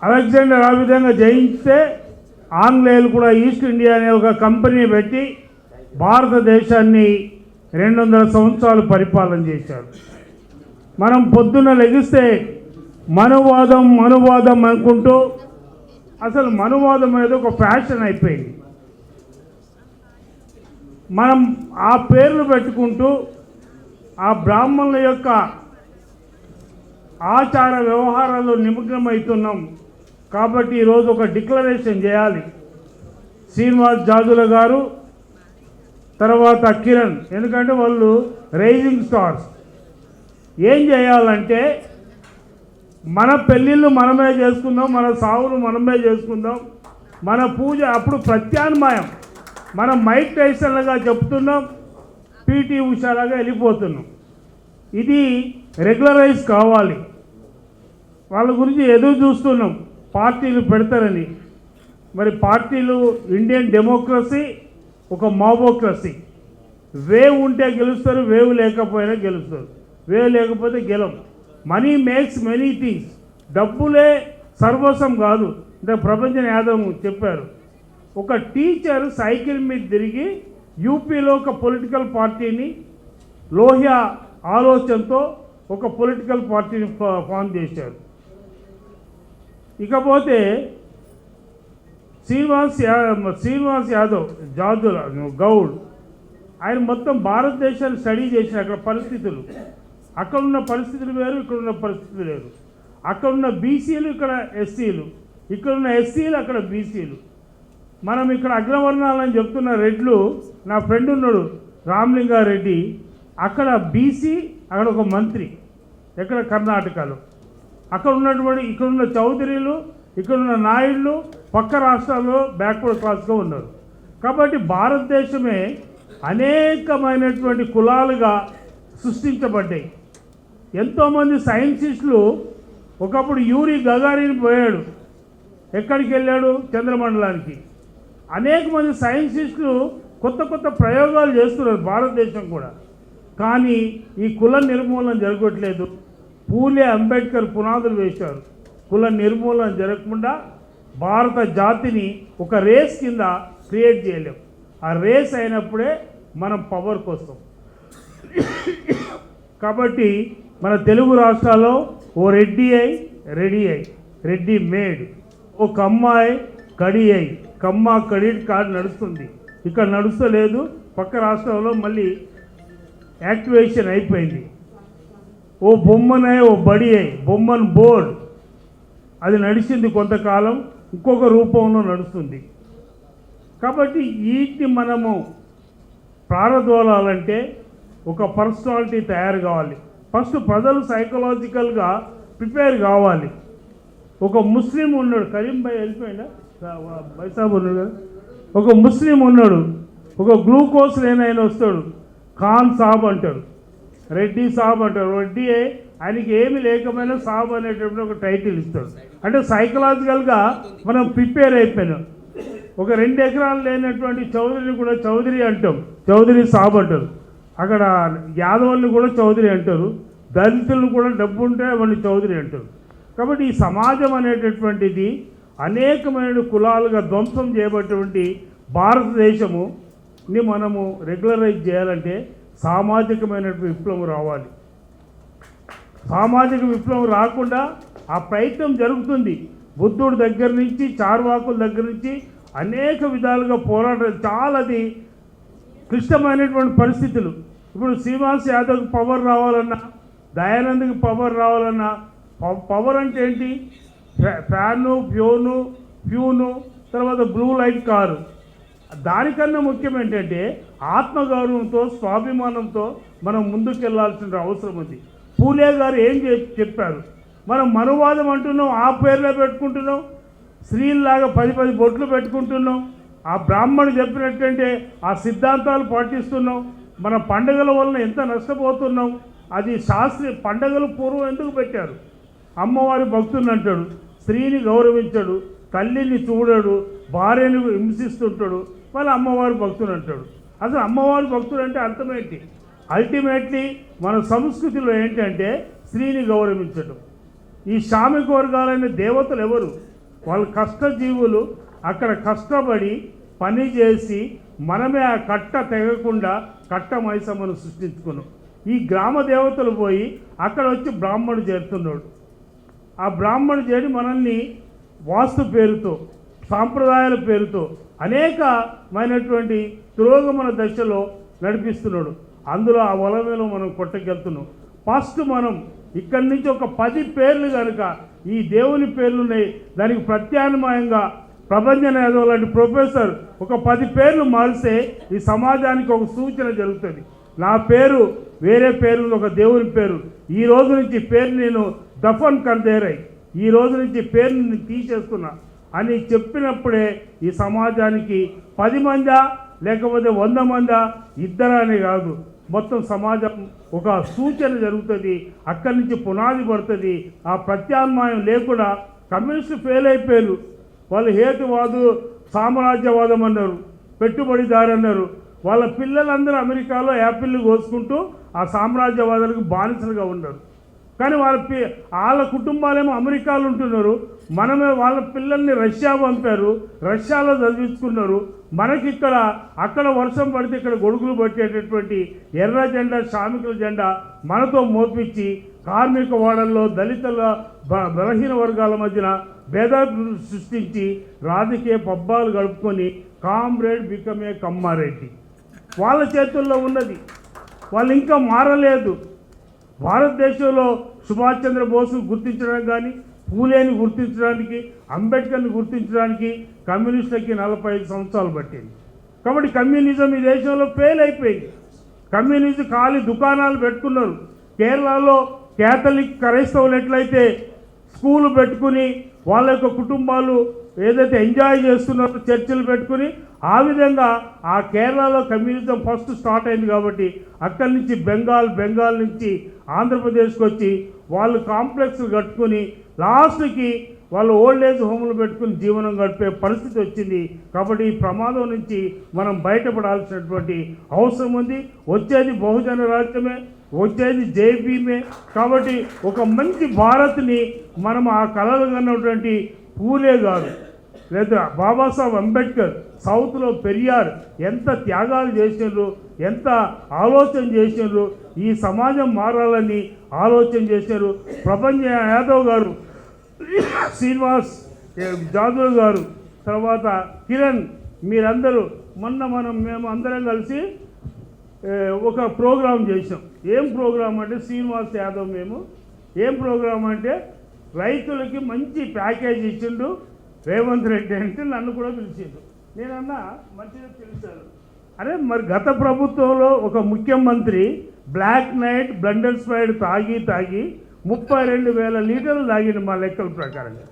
Alexander ఆ విధంగా జయిస్తే ఆంగ్లేయులు కూడా ఈస్ట్ ఇండియా అనే ఒక కంపెనీ పెట్టి భారతదేశాన్ని 200 సంవత్సరాలు పరిపాలన చేశారు. మనం పొద్దున్న లెగిస్తే మనువాదం అనుకుంటూ అసలు మనువాదం అనేది ఒక ఫ్యాషన్ అయిపోయింది. మనం ఆ పేర్లు పెట్టుకుంటూ ఆ బ్రాహ్మణుల యొక్క ఆచార వ్యవహారాల్లో నిమగ్నమవుతున్నాం. కాబట్టి ఈరోజు ఒక డిక్లరేషన్ చేయాలి. శ్రీనివాస్ జాజుల గారు, తర్వాత కిరణ్, ఎందుకంటే వాళ్ళు రైజింగ్ స్టార్స్. ఏం చేయాలంటే మన పెళ్ళిళ్ళు మనమే చేసుకుందాం, మన సావులు మనమే చేసుకుందాం, మన పూజ అప్పుడు ప్రత్యామ్నాయం. మనం మైక్ టైసన్లుగా చెప్తున్నాం, పీటీ ఉషాలాగా వెళ్ళిపోతున్నాం. ఇది రెగ్యులరైజ్ కావాలి. వాళ్ళ గురించి ఎదురు చూస్తున్నాం పార్టీలు పెడతారని. మరి పార్టీలు ఇండియన్ డెమోక్రసీ ఒక మాబోక్రసీ. వేవ్ ఉంటే గెలుస్తారు, వేవ్ లేకపోయినా గెలుస్తారు. వేవ్ లేకపోతే గెలం. Money makes many things. డబ్బులే సర్వస్వం కాదు. అంటే ప్రపంచం యాదవ్ చెప్పారు. ఒక టీచర్ సైకిల్ మీద తిరిగి యూపీలో ఒక పొలిటికల్ పార్టీని లోహియా ఆలోచనతో ఒక పొలిటికల్ పార్టీని ఫామ్ చేశారు. ఇకపోతే శ్రీనివాస్ యాదవ్ జాజుల గౌడ్, ఆయన మొత్తం భారతదేశాన్ని స్టడీ చేసిన అక్కడ పరిస్థితులు, అక్కడున్న పరిస్థితులు వేరు, ఇక్కడున్న పరిస్థితులు వేరు. అక్కడున్న బీసీలు, ఇక్కడ ఎస్సీలు, ఇక్కడున్న ఎస్సీలు, అక్కడ బీసీలు. మనం ఇక్కడ అగ్రవర్ణాలని చెప్తున్న రెడ్లు, నా ఫ్రెండ్ ఉన్నాడు రామలింగారెడ్డి, అక్కడ బీసీ, అక్కడ ఒక మంత్రి, ఎక్కడ కర్ణాటకలో. అక్కడ ఉన్నటువంటి ఇక్కడున్న చౌదరీలు, ఇక్కడున్న నాయుళ్ళు పక్క రాష్ట్రాల్లో బ్యాక్వర్డ్ క్లాస్గా ఉన్నారు. కాబట్టి భారతదేశమే అనేకమైనటువంటి కులాలుగా సృష్టించబడ్డాయి. ఎంతోమంది సైంటిస్టులు, ఒకప్పుడు యూరి గగారిన్ పోయాడు, ఎక్కడికి వెళ్ళాడు? చంద్రమండలానికి. అనేక మంది సైంటిస్టులు కొత్త కొత్త ప్రయోగాలు చేస్తున్నారు భారతదేశం కూడా. కానీ ఈ కుల నిర్మూలన జరగట్లేదు. పూలే అంబేద్కర్ పునాదులు వేశారు. కుల నిర్మూలన జరగకుండా భారత జాతిని ఒక రేస్ కింద క్రియేట్ చేయలేం. ఆ రేస్ అయినప్పుడే మనం పవర్కి వస్తాం. కాబట్టి మన తెలుగు రాష్ట్రాల్లో ఓ రెడ్డి రెడ్డి మేడ్, ఓ కమ్మాయి కడి కమ్మ క్రెడిట్ కార్డు నడుస్తుంది. ఇక్కడ నడుస్తలేదు. పక్క రాష్ట్రంలో మళ్ళీ యాక్టివేషన్ అయిపోయింది. ఓ బొమ్మనే ఓ బడి బొమ్మన్ బోర్డ్, అది నడిచింది కొంతకాలం, ఇంకొక రూపంలో నడుస్తుంది. కాబట్టి వీటిని మనము ప్రారదోలాలంటే ఒక పర్సనాలిటీ తయారు కావాలి. ఫస్ట్ ప్రజలు సైకలాజికల్గా ప్రిపేర్ కావాలి. ఒక ముస్లిం ఉన్నాడు, కరీం భాయ్ వెళ్ళిపోయినా బైసాబ్ ఉన్నాడు కదా, ఒక ముస్లిం ఉన్నాడు, ఒక గ్లూకోజ్ లేనైనా వస్తాడు, ఖాన్ సాబ్ అంటారు, రెడ్డి సాబ్ అంటారు. రెడ్డి ఆయనకి ఏమి లేకపోయినా సాబ్ అనేటప్పుడు ఒక టైటిల్ ఇస్తాడు. అంటే సైకలాజికల్గా మనం ప్రిపేర్ అయిపోయినాం. ఒక 2 ఎకరాలు లేనటువంటి చౌదరిని కూడా చౌదరి అంటాం, చౌదరి సాబ్ అంటారు. అక్కడ యాదవుల్ని కూడా చౌదరి అంటారు, దళితులను కూడా డబ్బు ఉంటే వాళ్ళని చౌదరి అంటారు. కాబట్టి ఈ సమాజం అనేటటువంటిది అనేకమైన కులాలుగా ధ్వంసం చేయబడినటువంటి భారతదేశముని మనము రెగ్యులరైజ్ చేయాలంటే సామాజికమైన విప్లవం రావాలి. సామాజిక విప్లవం రాకుండా ఆ ప్రయత్నం జరుగుతుంది. బుద్ధుడి దగ్గర నుంచి, చార్వాకుల దగ్గర నుంచి అనేక విధాలుగా పోరాటం, చాలాది క్లిష్టమైనటువంటి పరిస్థితులు. ఇప్పుడు శ్రీనివాస్ యాదవ్కి పవర్ రావాలన్నా, దయానంద్కి పవర్ రావాలన్నా, పవర్ అంటే ఏంటి? ఫ్యాను, ఫ్యూను, తర్వాత బ్లూ లైట్ కారు. దానికన్నా ముఖ్యం ఏంటంటే ఆత్మగౌరవంతో, స్వాభిమానంతో మనం ముందుకెళ్లాల్సిన అవసరం ఉంది. పూలే గారు ఏం చెప్పారు? మనం మనువాదం అంటున్నాం, ఆ పేర్లే పెట్టుకుంటున్నాం, స్త్రీల్లాగా 10 బొట్లు పెట్టుకుంటున్నాం. ఆ బ్రాహ్మణుడు చెప్పినట్టంటే ఆ సిద్ధాంతాలు పాటిస్తున్నాం. మన పండుగల వలన ఎంత నష్టపోతున్నాం. అది శాస్త్రీయ పండుగలు పూర్వం ఎందుకు పెట్టారు? అమ్మవారి భక్తుని అంటాడు, స్త్రీని గౌరవించాడు, తల్లిని చూడడు, భార్యని హింసిస్తుంటాడు, మళ్ళీ అమ్మవారి భక్తుడు అంటాడు. అసలు అమ్మవారి భక్తుడు అంటే అర్థం ఏంటి? అల్టిమేట్లీ మన సంస్కృతిలో ఏంటంటే స్త్రీని గౌరవించడం. ఈ శ్రామిక వర్గాలైన దేవతలు ఎవరు? వాళ్ళు కష్టజీవులు. అక్కడ కష్టపడి పని చేసి మనమే ఆ కట్ట తెగకుండా కట్ట మైసమ్మను సృష్టించుకున్నాం. ఈ గ్రామ దేవతలు పోయి అక్కడ వచ్చి బ్రాహ్మణుడు చేరుతున్నాడు. ఆ బ్రాహ్మణుడు చేరి మనల్ని వాస్తు పేరుతో, సాంప్రదాయాల పేరుతో అనేకమైనటువంటి తిరోగమన దశలో నడిపిస్తున్నాడు. అందులో ఆ వలవేలో మనం కొట్టకెళ్తున్నాం. ఫస్ట్ మనం ఇక్కడి నుంచి ఒక 10 పేర్లు కనుక ఈ దేవుని పేర్లు ఉన్నాయి, దానికి ప్రత్యామ్నాయంగా ప్రభంజన యాదవ్ లాంటి ప్రొఫెసర్ ఒక 10 పేర్లు మారిస్తే ఈ సమాజానికి ఒక సూచన జరుగుతుంది. నా పేరు వేరే పేరు, ఒక దేవుని పేరు, ఈ రోజు నుంచి పేరు నేను దఫన్ కర్దేరై, ఈ రోజు నుంచి పేరుని నేను తీసేస్తున్నా అని చెప్పినప్పుడే ఈ సమాజానికి 10 మందా లేకపోతే 100 మందా, ఇద్దరని కాదు, మొత్తం సమాజం ఒక సూచన జరుగుతుంది. అక్కడి నుంచి పునాది పడుతుంది. ఆ ప్రత్యామ్నాయం లేకుండా కమ్యూనిస్టు ఫెయిల్ అయిపోయారు. వాళ్ళు హేతువాదు, సామ్రాజ్యవాదం అన్నారు, పెట్టుబడిదారు అన్నారు. వాళ్ళ పిల్లలందరూ అమెరికాలో యాపిళ్ళు కోసుకుంటూ ఆ సామ్రాజ్యవాదులకు బానిసలుగా ఉన్నారు. కానీ వాళ్ళ కుటుంబాలేమో అమెరికాలో ఉంటున్నారు. మనమే వాళ్ళ పిల్లల్ని రష్యా పంపారు, రష్యాలో చదివించుకున్నారు. మనకిక్కడ అక్కడ వర్షం పడితే ఇక్కడ గొడుగులు పట్టేటటువంటి ఎర్ర జెండా, శ్రామికుల జెండా మనతో మోపించి కార్మిక వాడల్లో దళితుల బలహీన వర్గాల మధ్యన భేదాలు సృష్టించి రాజకీయ పబ్బాలు గడుపుకొని కామ్రేడ్ బికమే కమ్మారెడ్డి వాళ్ళ చేతుల్లో ఉన్నది. వాళ్ళు ఇంకా మారలేదు. భారతదేశంలో సుభాష్ చంద్రబోస్ను గుర్తించడానికి కానీ, పూలేని గుర్తించడానికి, అంబేద్కర్ని గుర్తించడానికి కమ్యూనిస్టులకి 45 సంవత్సరాలు పట్టింది. కాబట్టి కమ్యూనిజం ఈ దేశంలో ఫెయిల్ అయిపోయింది. కమ్యూనిజం ఖాళీ దుకాణాలు పెట్టుకున్నారు. కేరళలో క్యాథలిక్ క్రైస్తవులు ఎట్లయితే స్కూలు పెట్టుకుని వాళ్ళ యొక్క కుటుంబాలు ఏదైతే ఎంజాయ్ చేస్తున్నారో చర్చలు పెట్టుకుని, ఆ విధంగా ఆ కేరళలో కమ్యూనిజం ఫస్ట్ స్టార్ట్ అయింది. కాబట్టి అక్కడి నుంచి బెంగాల్ నుంచి ఆంధ్రప్రదేశ్కి వచ్చి వాళ్ళు కాంప్లెక్స్లు కట్టుకుని లాస్ట్కి వాళ్ళు ఓల్డ్ ఏజ్ హోమ్లు పెట్టుకుని జీవనం గడిపే పరిస్థితి వచ్చింది. కాబట్టి ఈ ప్రమాదం నుంచి మనం బయటపడాల్సినటువంటి అవసరం ఉంది. వచ్చేది బహుజన రాజ్యమే, వచ్చేది జేబీమే. కాబట్టి ఒక మంచి భారత్ని మనం ఆ కలలు కన్నటువంటి పూలే కాదు, లేదా బాబాసాహెబ్ అంబేద్కర్, సౌత్లో పెరియార్ ఎంత త్యాగాలు చేసినారు, ఎంత ఆలోచన చేసినారు, ఈ సమాజం మారాలని ఆలోచన చేశారు. ప్రపంచ యాదవ్ గారు, శ్రీనివాస్ జాదవ్ గారు, తర్వాత కిరణ్, మీరందరూ మేము అందరం కలిసి ఒక ప్రోగ్రాం చేసాం. ఏం ప్రోగ్రాం అంటే శ్రీనివాస్ యాదవ్ మేము ఏం ప్రోగ్రాం అంటే రైతులకి మంచి ప్యాకేజ్ ఇచ్చిండు రేవంత్ రెడ్డి అంటే నన్ను కూడా పిలిచిండు. నేనన్నా మంచిగా పిలిచాను. అరే మరి గత ప్రభుత్వంలో ఒక ముఖ్యమంత్రి బ్లాక్ నైట్ బ్లండర్ స్ప్రైడ్ తాగి 32,000 లీటర్లు తాగిండు మా లెక్కల ప్రకారంగా.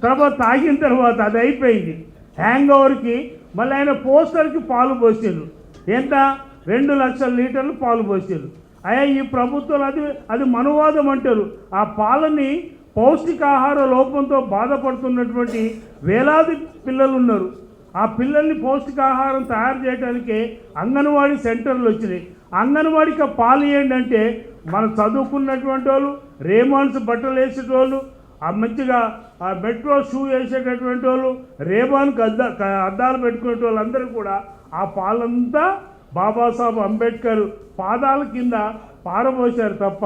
తర్వాత తాగిన తర్వాత అది అయిపోయింది. హ్యాంగ్ ఓవర్కి మళ్ళీ ఆయన పోస్టర్కి పాలు పోసిండు. ఎంత 2 లక్షల లీటర్లు పాలు పోసిండు. అయ్యా ఈ ప్రభుత్వం అది మనువాదం అంటారు. ఆ పాలని పౌష్టికాహార లోపంతో బాధపడుతున్నటువంటి వేలాది పిల్లలు ఉన్నారు. ఆ పిల్లల్ని పౌష్టికాహారం తయారు చేయడానికే అంగన్వాడీ సెంటర్లు వచ్చినాయి. అంగన్వాడికి పాలు ఇవ్వండి అంటే మనం చదువుకున్నటువంటి వాళ్ళు, రేమాన్స్ బట్టలు వేసేటోళ్ళు, ఆ మంచిగా ఆ మెట్రో షూ వేసేటటువంటి వాళ్ళు, రేమాన్కి అద్దాలు పెట్టుకునే వాళ్ళందరూ కూడా ఆ పాలంతా బాబాసాహెబ్ అంబేద్కర్ పాదాల కింద పారబోసారు తప్ప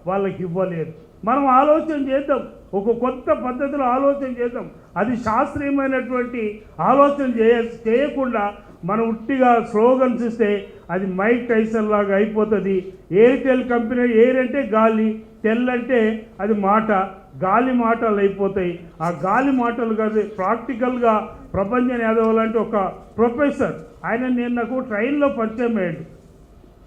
వాళ్ళకి ఇవ్వలేదు. మనం ఆలోచన చేద్దాం, ఒక కొత్త పద్ధతిలో ఆలోచన చేద్దాం. అది శాస్త్రీయమైనటువంటి ఆలోచన చేయకుండా మనం ఉట్టిగా స్లోగన్స్ ఇస్తే అది మైక్ టైసన్ లాగా అయిపోతుంది. ఎయిర్టెల్ కంపెనీ, ఎయిర్ అంటే గాలి, టెల్ అంటే అది మాట, గాలి మాటలు అయిపోతాయి. ఆ గాలి మాటలు కాదు, ప్రాక్టికల్గా ప్రభంజన్ యాదవ్ లాంటి ఒక ప్రొఫెసర్ నేను నాకు ట్రైన్లో పరిచయం అయ్యాడు.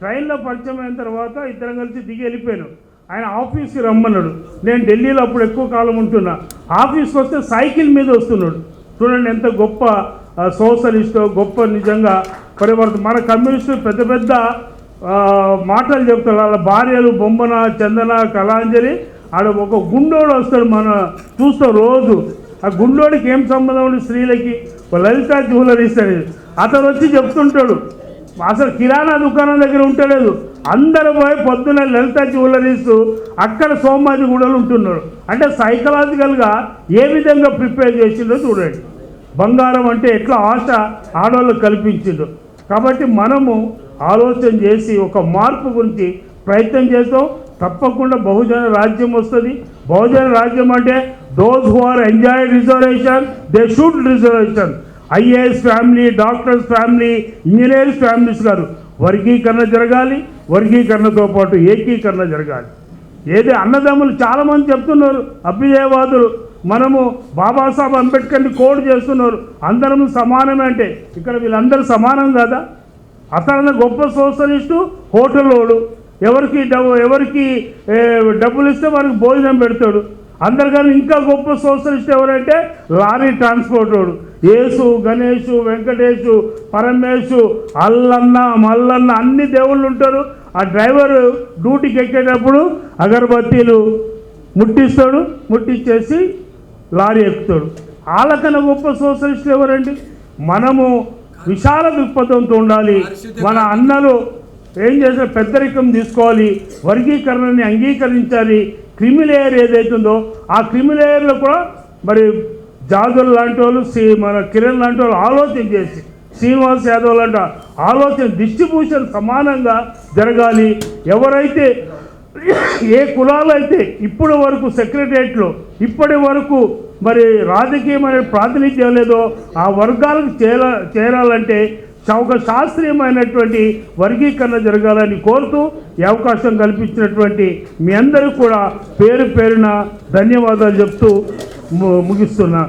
ట్రైన్లో పరిచయం అయిన తర్వాత ఇద్దరం కలిసి దిగి వెళ్ళిపోయాను. ఆయన ఆఫీస్కి రమ్మన్నాడు. నేను ఢిల్లీలో అప్పుడు ఎక్కువ కాలం ఉంటున్నా. ఆఫీస్కి వస్తే సైకిల్ మీద వస్తున్నాడు. చూడండి ఎంత గొప్ప సోషలిస్టో, గొప్ప నిజంగా పరివర్తన. మన కమ్యూనిస్టు పెద్ద మాటలు చెప్తాడు. వాళ్ళ భార్యలు బొమ్మన, చందన, కళాంజలి, ఆడ ఒక గుండోడు వస్తాడు. మనం చూస్తాం రోజు. ఆ గుండోడికి ఏం సంబంధం ఉంది స్త్రీలకి? లలితా జ్యువెలరీ ఇస్తాడు. అతను వచ్చి చెప్తుంటాడు, అసలు కిరాణా దుకాణం దగ్గర ఉండలేదు, అందరూ పోయి పొద్దున్న లలిత జ్యువెలరీస్ అక్కడ సోమాజిగూడలు ఉంటున్నారు. అంటే సైకలాజికల్గా ఏ విధంగా ప్రిపేర్ చేసిందో చూడండి. బంగారం అంటే ఎట్లా ఆశ ఆడవాళ్ళు కల్పించిందో. కాబట్టి మనము ఆలోచన చేసి ఒక మార్పు గురించి ప్రయత్నం చేస్తాం. తప్పకుండా బహుజన రాజ్యం వస్తుంది. బహుజన రాజ్యం అంటే those who are enjoy reservation they should reservation. IAS family, doctors family, engineers families గారు వర్గీకరణ జరగాలి. వర్గీకరణతో పాటు ఏకీకరణ జరగాలి. ఏది అన్నదమ్ములు చాలామంది చెప్తున్నారు, అభ్యుదయవాదులు, మనము బాబాసాహెబ్ అంబేద్కర్ని కోడ్ చేస్తున్నారు, అందరం సమానమే. అంటే ఇక్కడ వీళ్ళందరూ సమానం కదా. అతను గొప్ప సోషలిస్టు, హోటల్లోడు, ఎవరికి డబ్బులు ఇస్తే వారికి భోజనం పెడతాడు. అందరికన్నా ఇంకా గొప్ప సోషలిస్ట్ ఎవరంటే లారీ ట్రాన్స్పోర్ట్ వాడు. యేసు, గణేషు, వెంకటేషు, పరమేశు, అల్లన్న, మల్లన్న అన్ని దేవుళ్ళు ఉంటారు. ఆ డ్రైవరు డ్యూటీకి ఎక్కేటప్పుడు అగరబత్తీలు ముట్టిస్తాడు, ముట్టించేసి లారీ ఎక్కుతాడు. వాళ్ళకన్నా గొప్ప సోషలిస్ట్ ఎవరండి? మనము విశాల దృక్పథంతో ఉండాలి. మన అన్నలు ఏం చేసే పెద్దరికం తీసుకోవాలి, వర్గీకరణని అంగీకరించాలి. క్రిమిలేయర్ ఏదైతుందో ఆ క్రిమిలేయర్లో కూడా మరి జాదులు లాంటి వాళ్ళు, మన కిరణ్ లాంటి వాళ్ళు ఆలోచన చేసి, శ్రీనివాస్ యాదవ్ లాంటి ఆలోచన, డిస్ట్రిబ్యూషన్ సమానంగా జరగాలి. ఎవరైతే ఏ కులాలు అయితే ఇప్పటి వరకు సెక్రటరియట్లో ఇప్పటి వరకు మరి రాజకీయమైన ప్రాతినిధ్యం లేదో ఆ వర్గాలకు చేరాలంటే ఒక శాస్త్రీయమైనటువంటి వర్గీకరణ జరగాలని కోరుతూ ఈ అవకాశం కల్పించినటువంటి మీ అందరికీ కూడా పేరు పేరున ధన్యవాదాలు చెప్తూ ముగిస్తున్నా.